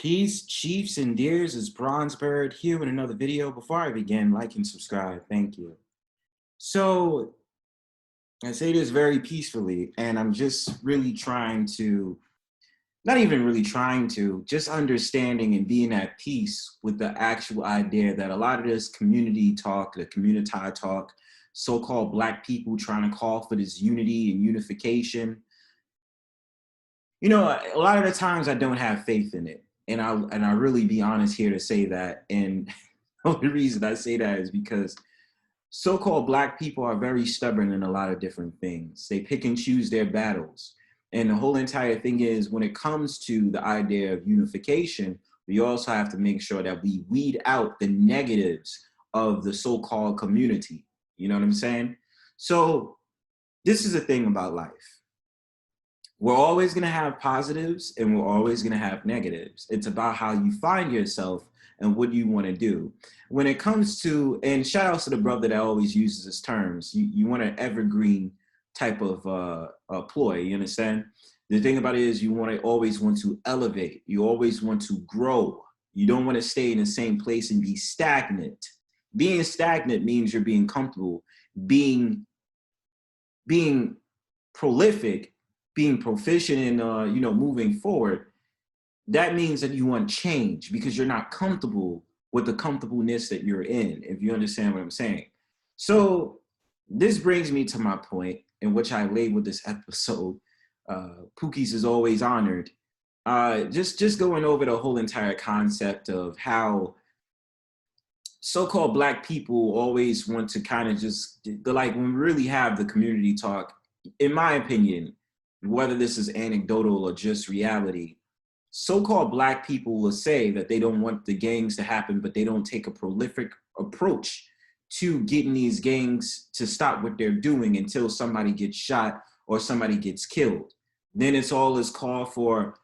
Peace, chiefs and deers, is Bronzebird here with another video. Before I begin, like and subscribe. Thank you. So I say this very peacefully, and I'm just really trying to, not even really trying to, just understanding and being at peace with the actual idea that a lot of this community talk, the community talk, so-called Black people trying to call for this unity and unification. You know, a lot of the times I don't have faith in it. And I really be honest here to say that. And the only reason I say that is because so-called Black people are very stubborn in a lot of different things. They pick and choose their battles. And the whole entire thing is, when it comes to the idea of unification, we also have to make sure that we weed out the negatives of the so-called community. You know what I'm saying? So this is the thing about life. We're always going to have positives and we're always going to have negatives. It's about how you find yourself and what you want to do. When it comes to, and shout out to the brother that always uses his terms, you want an evergreen type of ploy, you understand? The thing about it is, you always want to elevate. You always want to grow. You don't want to stay in the same place and be stagnant. Being stagnant means you're being comfortable. Being prolific, being proficient in moving forward, that means that you want change because you're not comfortable with the comfortableness that you're in, if you understand what I'm saying. So this brings me to my point, in which I labeled this episode, Pookies is always honored. Just going over the whole entire concept of how so-called Black people always want to kind of just, like, when we really have the community talk, in my opinion, whether this is anecdotal or just reality, so-called Black people will say that they don't want the gangs to happen, but they don't take a prolific approach to getting these gangs to stop what they're doing until somebody gets shot or somebody gets killed. Then it's all this call for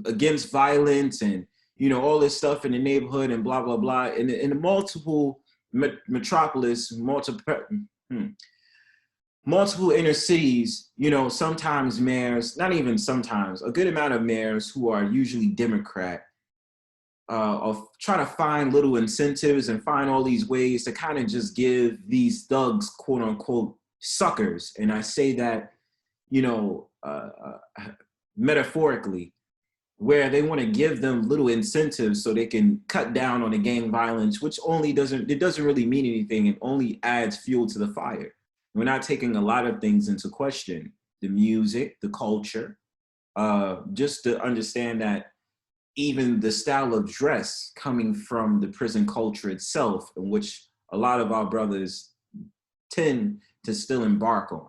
against violence and, you know, all this stuff in the neighborhood and blah, blah, blah. In the multiple multiple inner cities, you know, sometimes mayors, not even sometimes, a good amount of mayors who are usually Democrat, of trying to find little incentives and find all these ways to kind of just give these thugs, quote unquote, suckers. And I say that, you know, metaphorically, where they want to give them little incentives so they can cut down on the gang violence, which doesn't really mean anything. It only adds fuel to the fire. We're not taking a lot of things into question: the music, the culture, just to understand that even the style of dress coming from the prison culture itself, in which a lot of our brothers tend to still embark on.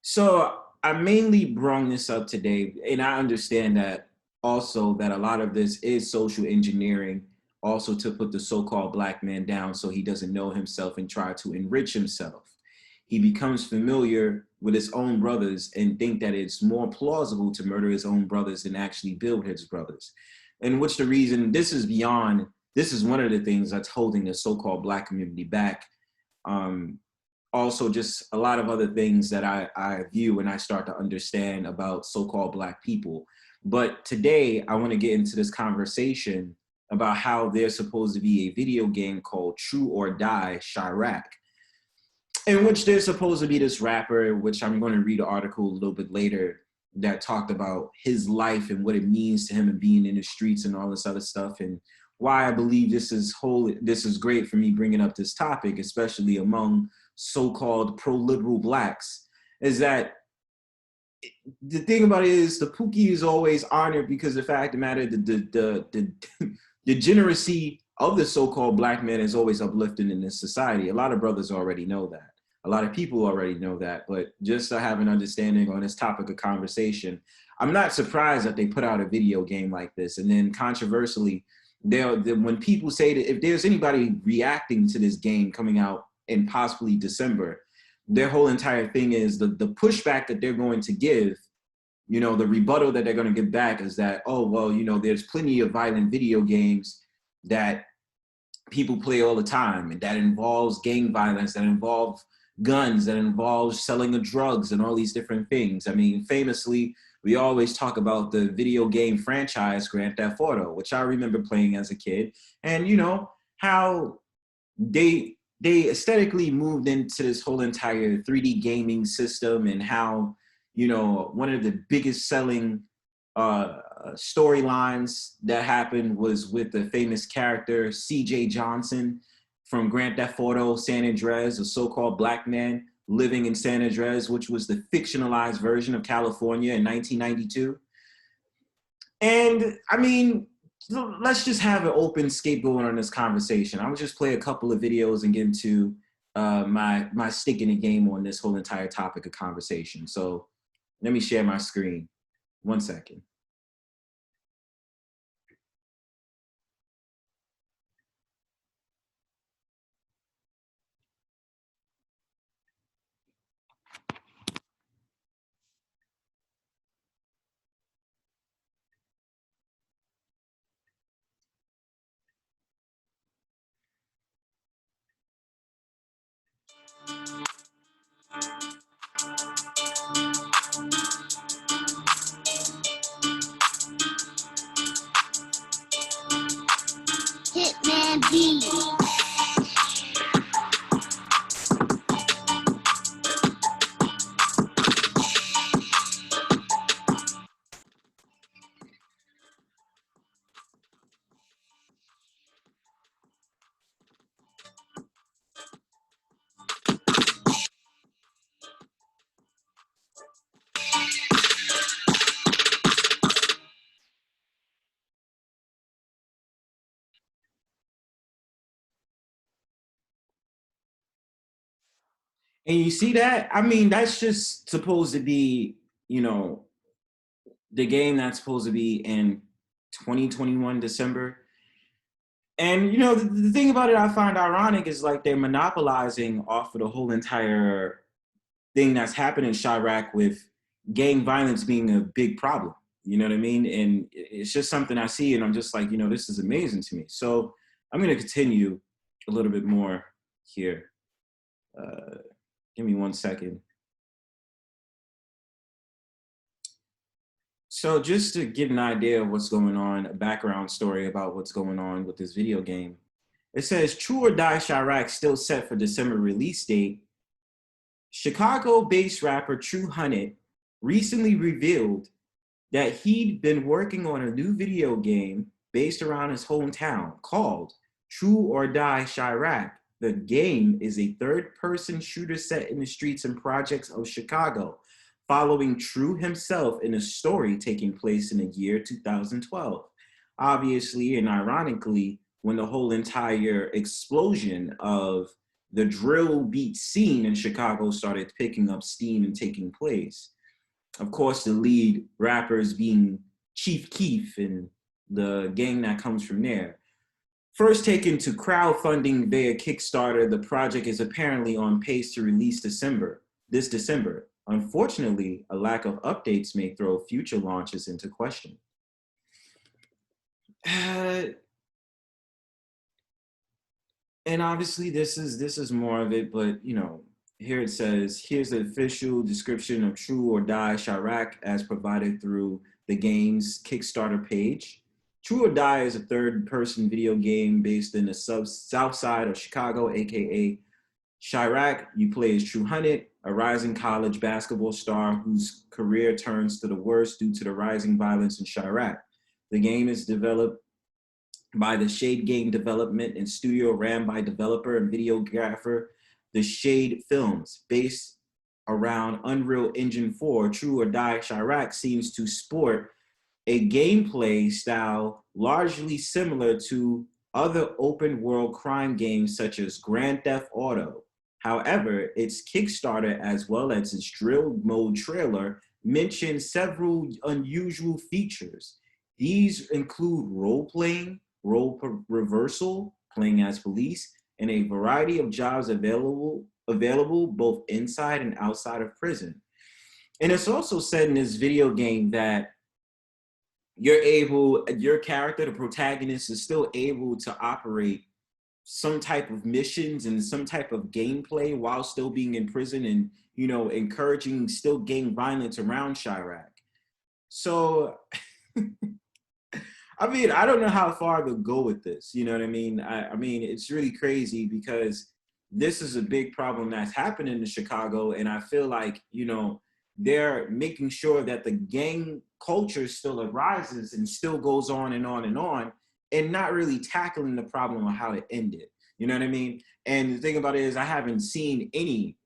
So I mainly brought this up today, and I understand that also that a lot of this is social engineering, also to put the so-called Black man down so he doesn't know himself and try to enrich himself. He becomes familiar with his own brothers and think that it's more plausible to murder his own brothers than actually build his brothers. And which the reason, this is one of the things that's holding the so-called Black community back. Also just a lot of other things that I view when I start to understand about so-called Black people. But today I want to get into this conversation about how there's supposed to be a video game called True or Die Chiraq, in which there's supposed to be this rapper, which I'm going to read an article a little bit later, that talked about his life and what it means to him and being in the streets and all this other stuff, and why I believe this is great for me bringing up this topic, especially among so-called pro-liberal Blacks, is that the thing about it is the Pookie is always honored because the fact of the matter, the degeneracy of the so-called Black man is always uplifting in this society. A lot of brothers already know that. A lot of people already know that, but just to have an understanding on this topic of conversation, I'm not surprised that they put out a video game like this. And then controversially, when people say that if there's anybody reacting to this game coming out in possibly December, their whole entire thing is the pushback that they're going to give, you know, the rebuttal that they're going to give back is that, oh, well, you know, there's plenty of violent video games that people play all the time and that involves gang violence, that involve guns, that involves selling of drugs and all these different things. I mean, famously, we always talk about the video game franchise Grand Theft Auto, which I remember playing as a kid, and you know how they aesthetically moved into this whole entire 3D gaming system, and how, you know, one of the biggest selling storylines that happened was with the famous character CJ Johnson from Grand Theft Auto San Andreas, a so-called black man living in San Andreas, which was the fictionalized version of California in 1992. And I mean, let's just have an open scapegoat on this conversation. I would just play a couple of videos and get into my stick in the game on this whole entire topic of conversation. So let me share my screen. 1 second. Hitman B. And you see that? I mean, that's just supposed to be, you know, the game that's supposed to be in 2021 December. And you know, the thing about it I find ironic is like they're monopolizing off of the whole entire thing that's happened in Chiraq, with gang violence being a big problem. You know what I mean? And it's just something I see, and I'm just like, you know, this is amazing to me. So I'm going to continue a little bit more here. Give me 1 second. So just to get an idea of what's going on, a background story about what's going on with this video game. It says True or Die Chiraq still set for December release date. Chicago-based rapper True Hunnit recently revealed that he'd been working on a new video game based around his hometown called True or Die Chiraq. The game is a third-person shooter set in the streets and projects of Chicago, following True himself in a story taking place in the year 2012. Obviously and ironically, when the whole entire explosion of the drill beat scene in Chicago started picking up steam and taking place. Of course, the lead rappers being Chief Keef and the gang that comes from there. First taken to crowdfunding via Kickstarter, the project is apparently on pace to release this December. Unfortunately, a lack of updates may throw future launches into question. And obviously this is more of it, but you know, here it says, here's the official description of True or Die Chiraq as provided through the game's Kickstarter page. True or Die is a third-person video game based in the south side of Chicago, aka Chiraq. You play as True Hunnit, a rising college basketball star whose career turns to the worst due to the rising violence in Chiraq. The game is developed by the Shade Game Development and Studio, ran by developer and videographer The Shade Films. Based around Unreal Engine 4, True or Die Chiraq seems to sport a gameplay style largely similar to other open world crime games such as Grand Theft Auto. However, its Kickstarter as well as its drill mode trailer mention several unusual features. These include role-playing, role reversal, playing as police, and a variety of jobs available both inside and outside of prison. And it's also said in this video game that your character, the protagonist, is still able to operate some type of missions and some type of gameplay while still being in prison and, you know, encouraging still gang violence around Chiraq. So, I mean, I don't know how far to go with this. You know what I mean? I mean, it's really crazy because this is a big problem that's happening in Chicago. And I feel like, you know, they're making sure that the gang culture still arises and still goes on and on and on, and not really tackling the problem of how to end it. You know what I mean? And the thing about it is I haven't seen any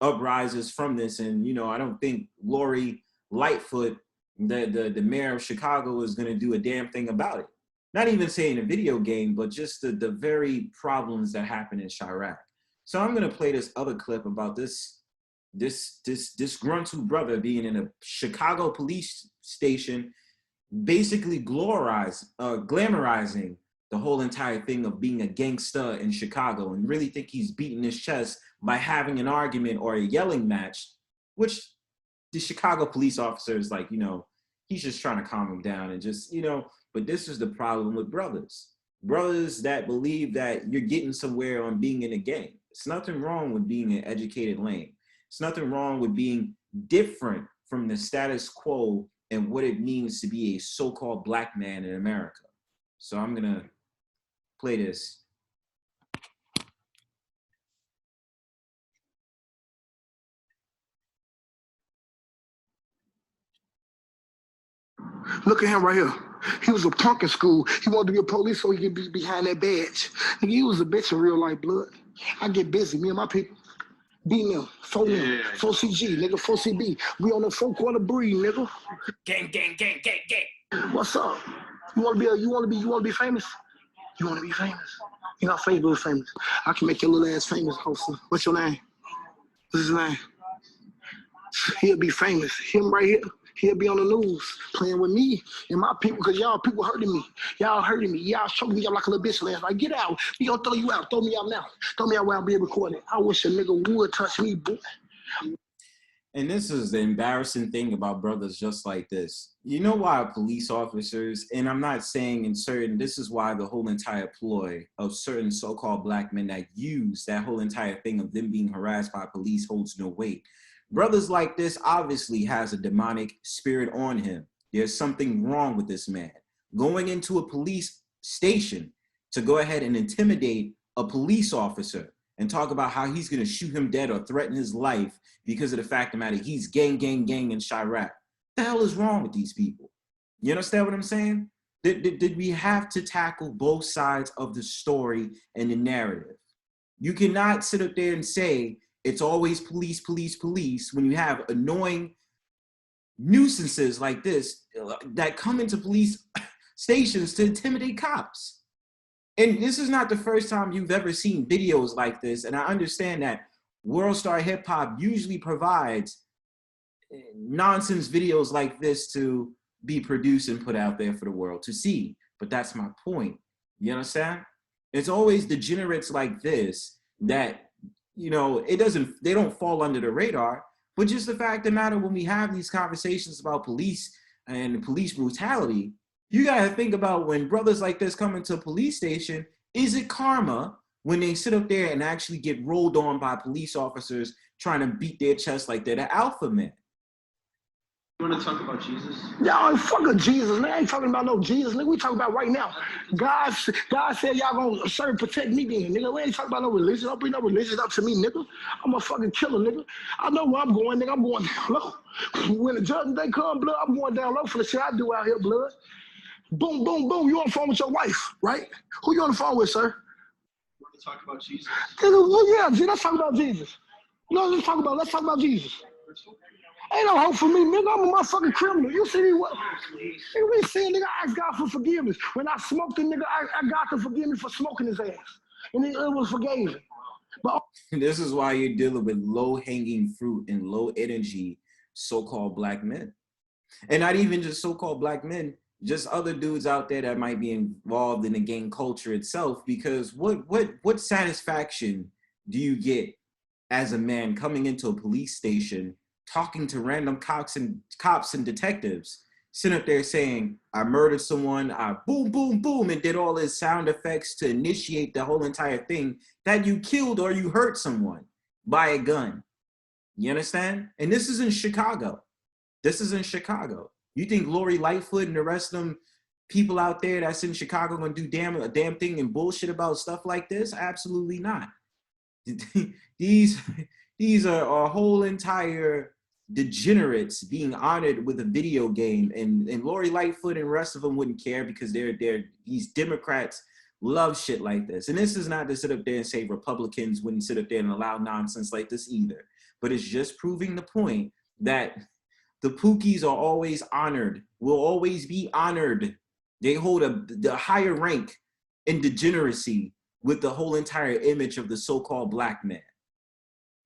uprises from this. And, you know, I don't think Lori Lightfoot, the mayor of Chicago, is going to do a damn thing about it. Not even saying a video game, but just the very problems that happen in Chiraq. So I'm going to play this other clip about this disgruntled brother being in a Chicago police station, basically glamorizing the whole entire thing of being a gangster in Chicago, and really think he's beating his chest by having an argument or a yelling match, which the Chicago police officer is like, you know, he's just trying to calm him down and just, you know, but this is the problem with brothers that believe that you're getting somewhere on being in a gang. It's nothing wrong with being an educated lane. It's nothing wrong with being different from the status quo and what it means to be a so-called black man in America. So I'm gonna play this. Look at him right here. He was a punk in school. He wanted to be a police so he could be behind that badge. Nigga, he was a bitch in real life, blood. I get busy, me and my people. B-Mill, 4M, 4CG, nigga, 4CB. We on the 4-quarter breed, nigga. Gang, gang, gang, gang, gang. What's up? You wanna be famous? You wanna be famous? You're not famous, but famous. I can make your little ass famous, hopefully. What's your name? What's his name? He'll be famous. Him right here. He'll be on the news playing with me and my people, because y'all people hurting me. Y'all hurting me. Y'all choking me up like a little bitch last night. Get out. We gonna throw you out. Throw me out now. Throw me out where I'll be recording. I wish a nigga would touch me, boy. And this is the embarrassing thing about brothers just like this. You know why police officers, and I'm not saying in certain, this is why the whole entire ploy of certain so-called black men that use that whole entire thing of them being harassed by police holds no weight. Brothers like this obviously has a demonic spirit on him. There's something wrong with this man. Going into a police station to go ahead and intimidate a police officer and talk about how he's gonna shoot him dead or threaten his life because of the fact of the matter, he's gang in Chiraq. What the hell is wrong with these people? You understand what I'm saying? Did we have to tackle both sides of the story and the narrative? You cannot sit up there and say, it's always police, police, police, when you have annoying nuisances like this that come into police stations to intimidate cops. And this is not the first time you've ever seen videos like this. And I understand that World Star Hip Hop usually provides nonsense videos like this to be produced and put out there for the world to see. But that's my point. You understand? It's always degenerates like this that, you know, they don't fall under the radar, but just the fact of the matter, when we have these conversations about police and police brutality, you gotta think about when brothers like this come into a police station, is it karma when they sit up there and actually get rolled on by police officers trying to beat their chest like they're the alpha man? You want to talk about Jesus? Y'all fucking Jesus, man. I ain't talking about no Jesus, nigga. We talking about right now. God said y'all gonna serve, protect me then, nigga. We ain't talking about no religion. Don't bring no religion up to me, nigga. I'm a fucking killer, nigga. I know where I'm going, nigga. I'm going down low. When the judgment day come, blood, I'm going down low for the shit I do out here, blood. Boom, boom, boom. You on the phone with your wife, right? Who you on the phone with, sir? You want to talk about Jesus? Nigga, well, yeah, let's talk about Jesus. No, let's talk about Jesus. Ain't no hope for me, nigga. I'm a motherfucking criminal. You see me? What? Nigga, we saying, nigga, I ask God for forgiveness. When I smoked the nigga, I got to forgive me for smoking his ass. And it was forgiven. But this is why you're dealing with low-hanging fruit and low-energy so-called black men. And not even just so-called black men, just other dudes out there that might be involved in the gang culture itself, because what satisfaction do you get as a man coming into a police station talking to random cops and detectives, sitting up there saying, I murdered someone, I boom, boom, boom, and did all his sound effects to initiate the whole entire thing, that you killed or you hurt someone by a gun. You understand? And this is in Chicago. This is in Chicago. You think Lori Lightfoot and the rest of them people out there that's in Chicago gonna do a damn thing and bullshit about stuff like this? Absolutely not. these are a whole entire degenerates being honored with a video game, and Lori Lightfoot and the rest of them wouldn't care because these Democrats love shit like this. And this is not to sit up there and say Republicans wouldn't sit up there and allow nonsense like this either, but it's just proving the point that the Pookies are always honored, will always be honored. They hold the higher rank in degeneracy with the whole entire image of the so-called black man.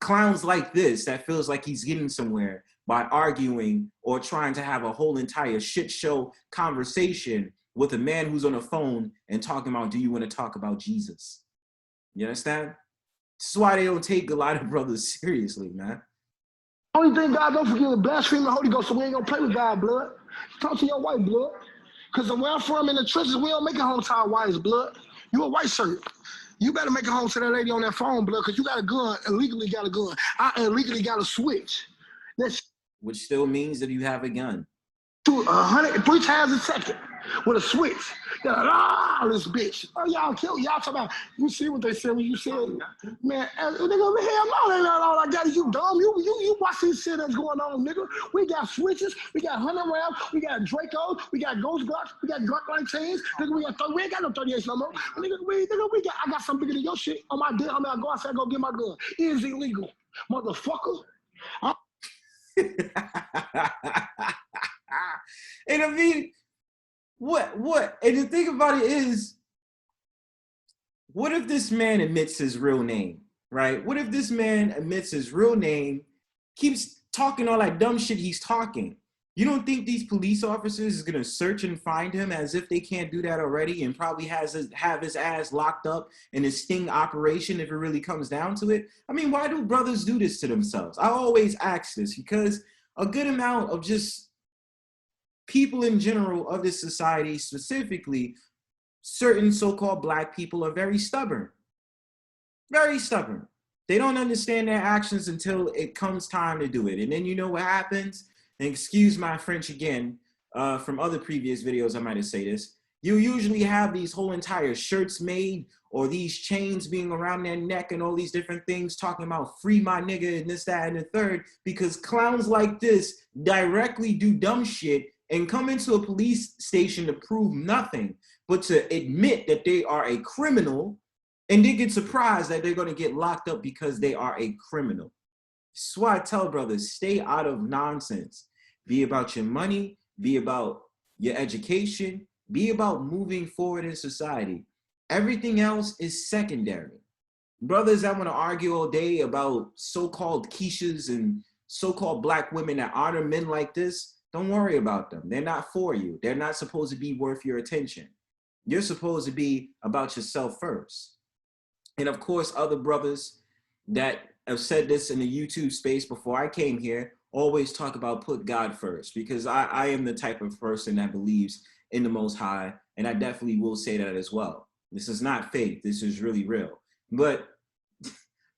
Clowns like this that feels like he's getting somewhere by arguing or trying to have a whole entire shit show conversation with a man who's on a phone and talking about, do you want to talk about Jesus? You understand? This is why they don't take a lot of brothers seriously, man. Only thing God don't forgive is blaspheming the Holy Ghost, so we ain't gonna play with God, blood. Talk to your white blood. Because where I'm from in the trenches, we don't make it home to our whites, blood. You a white shirt. You better make it home to that lady on that phone, blood, because you got a gun, illegally got a gun. I illegally got a switch. Which still means that you have a gun. 3 times a second with a switch. This bitch. Oh, y'all kill. Y'all talking about, you see what they said when you said, man, nigga, hell no, ain't all I got is you dumb. You watch this shit that's going on, nigga. We got switches, we got 100 rounds, we got Dracos, we got Ghost Glocks, we got Glock 19s, nigga, we ain't got no 38s no more. Nigga, I got something bigger than your shit on my deal. I go outside, go get my gun. It is illegal, motherfucker. And I mean, what? And the thing about it is, what if this man admits his real name, right? What if this man admits his real name, keeps talking all that dumb shit he's talking? You don't think these police officers is gonna search and find him as if they can't do that already, and probably have his ass locked up in a sting operation if it really comes down to it? I mean, why do brothers do this to themselves? I always ask this because a good amount of just people in general of this society, specifically certain so-called black people, are very stubborn. Very stubborn. They don't understand their actions until it comes time to do it. And then you know what happens? And excuse my French again, from other previous videos, I might have said this. You usually have these whole entire shirts made or these chains being around their neck and all these different things talking about free my nigga and this, that, and the third, because clowns like this directly do dumb shit and come into a police station to prove nothing, but to admit that they are a criminal, and they get surprised that they're gonna get locked up because they are a criminal. That's why I tell brothers, stay out of nonsense. Be about your money, be about your education, be about moving forward in society. Everything else is secondary. Brothers that wanna argue all day about so-called Keishas and so-called black women that honor men like this, don't worry about them. They're not for you. They're not supposed to be worth your attention. You're supposed to be about yourself first. And of course, other brothers that have said this in the YouTube space before I came here always talk about put God first, because I am the type of person that believes in the Most High, and I definitely will say that as well. This is not fake. This is really real. But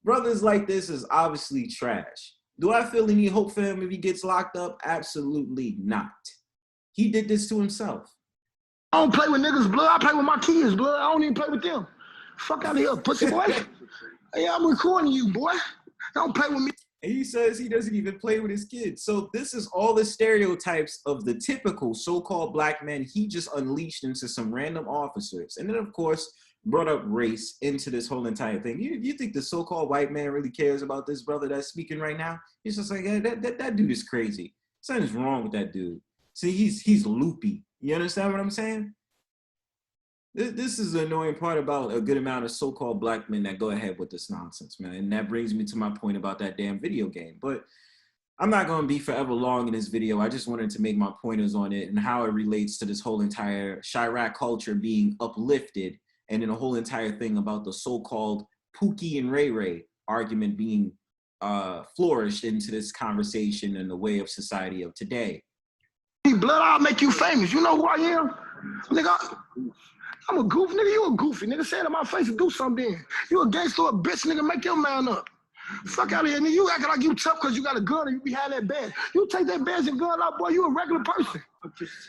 brothers like this is obviously trash. Do I feel any hope for him if he gets locked up? Absolutely not. He did this to himself. I don't play with niggas' blood. I play with my kids' blood. I don't even play with them. Fuck out of here, pussy boy. Hey, I'm recording you, boy. Don't play with me. And he says he doesn't even play with his kids. So this is all the stereotypes of the typical so-called black men he just unleashed into some random officers. And then, of course, brought up race into this whole entire thing. You think the so-called white man really cares about this brother that's speaking right now? He's just like, hey, that dude is crazy. Something's wrong with that dude. See, he's loopy. You understand what I'm saying? This is the annoying part about a good amount of so-called black men that go ahead with this nonsense, man. And that brings me to my point about that damn video game. But I'm not going to be forever long in this video. I just wanted to make my pointers on it and how it relates to this whole entire Chiraq culture being uplifted, and then a whole entire thing about the so-called Pookie and Ray Ray argument being flourished into this conversation in the way of society of today. me, blood. I'll make you famous. You know who I am? Nigga, I'm a goof. Nigga, you a goofy. Nigga, say it in my face and do something. You a gangster, a bitch, nigga. Make your man up. Fuck out of here, nigga. You acting like you tough because you got a gun and you behind that bed. You take that badge and gun out, boy, you a regular person.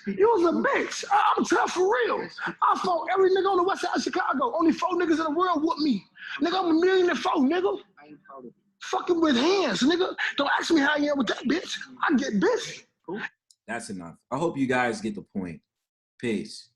You was a bitch. I'm tough for real. I fought every nigga on the west side of Chicago. Only 4 niggas in the world whooped me. Nigga, I'm 1,000,004, nigga. Fucking with hands, nigga. Don't ask me how I am with that bitch. I get busy. That's enough. I hope you guys get the point. Peace.